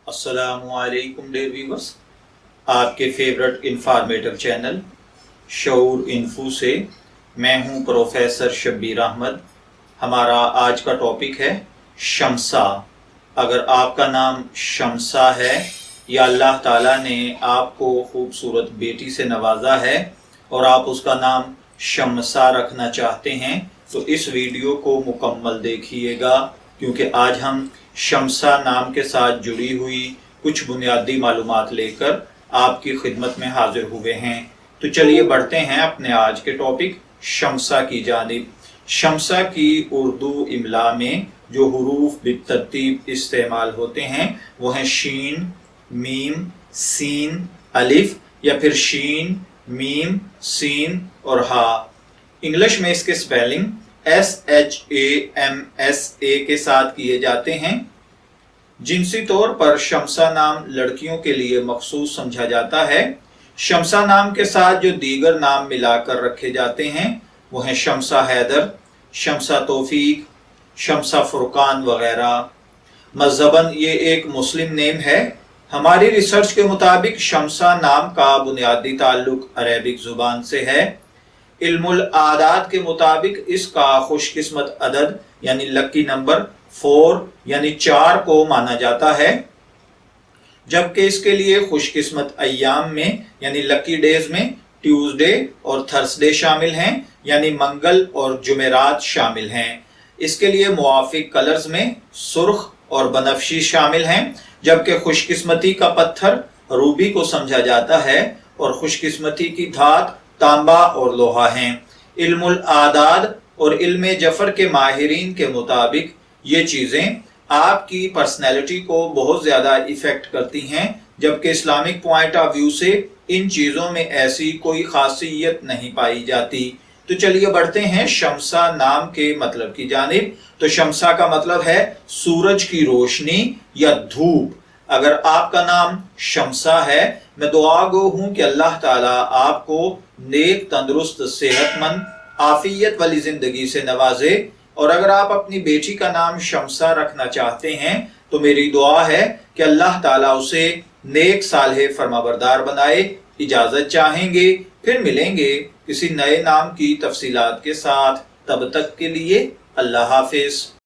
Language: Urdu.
السلام علیکم ڈیئر ویورز، آپ کے فیورٹ انفارمیٹو چینل شعور انفو سے میں ہوں پروفیسر شبیر احمد۔ ہمارا آج کا ٹاپک ہے شمسہ۔ اگر آپ کا نام شمسہ ہے یا اللہ تعالیٰ نے آپ کو خوبصورت بیٹی سے نوازا ہے اور آپ اس کا نام شمسہ رکھنا چاہتے ہیں تو اس ویڈیو کو مکمل دیکھیے گا، کیونکہ آج ہم شمسہ نام کے ساتھ جڑی ہوئی کچھ بنیادی معلومات لے کر آپ کی خدمت میں حاضر ہوئے ہیں۔ تو چلیے بڑھتے ہیں اپنے آج کے ٹاپک شمسہ کی جانب۔ شمسہ کی اردو املا میں جو حروف بالترتیب استعمال ہوتے ہیں وہ ہیں شین، میم، سین، الف یا پھر شین، میم، سین اور ہا۔ انگلش میں اس کے سپیلنگ SHAMSA کے ساتھ کیے جاتے ہیں۔ جنسی طور پر شمسہ نام لڑکیوں کے لیے مخصوص سمجھا جاتا ہے۔ شمسہ نام کے ساتھ جو دیگر نام ملا کر رکھے جاتے ہیں وہ ہیں شمسہ حیدر، شمسہ توفیق، شمسہ فرقان وغیرہ۔ مذہباً یہ ایک مسلم نیم ہے۔ ہماری ریسرچ کے مطابق شمسہ نام کا بنیادی تعلق عربک زبان سے ہے۔ علم الاعداد کے مطابق اس کا خوش قسمت عدد یعنی لکی نمبر 4 یعنی 4 کو مانا جاتا ہے، جبکہ اس کے لیے خوش قسمت ایام میں یعنی لکی ڈیز میں ٹیوزڈے اور تھرسڈے شامل ہیں، یعنی منگل اور جمعرات شامل ہیں۔ اس کے لیے موافق کلرز میں سرخ اور بنفشی شامل ہیں، جبکہ خوش قسمتی کا پتھر روبی کو سمجھا جاتا ہے اور خوش قسمتی کی دھات تانبا اور لوہا ہیں۔ علم الاعداد اور علم جفر کے ماہرین کے مطابق یہ چیزیں آپ کی پرسنالٹی کو بہت زیادہ ایفیکٹ کرتی ہیں، جبکہ اسلامک پوائنٹ آف ویو سے ان چیزوں میں ایسی کوئی خاصیت نہیں پائی جاتی۔ تو چلیے بڑھتے ہیں شمسہ نام کے مطلب کی جانب۔ تو شمسہ کا مطلب ہے سورج کی روشنی یا دھوپ۔ اگر آپ کا نام شمسہ ہے، میں دعا گو ہوں کہ اللہ تعالیٰ آپ کو نیک، تندرست، صحت مند، عافیت والی زندگی سے نوازے، اور اگر آپ اپنی بیٹی کا نام شمسہ رکھنا چاہتے ہیں تو میری دعا ہے کہ اللہ تعالیٰ اسے نیک، صالح، فرمانبردار بنائے۔ اجازت چاہیں گے، پھر ملیں گے کسی نئے نام کی تفصیلات کے ساتھ۔ تب تک کے لیے اللہ حافظ۔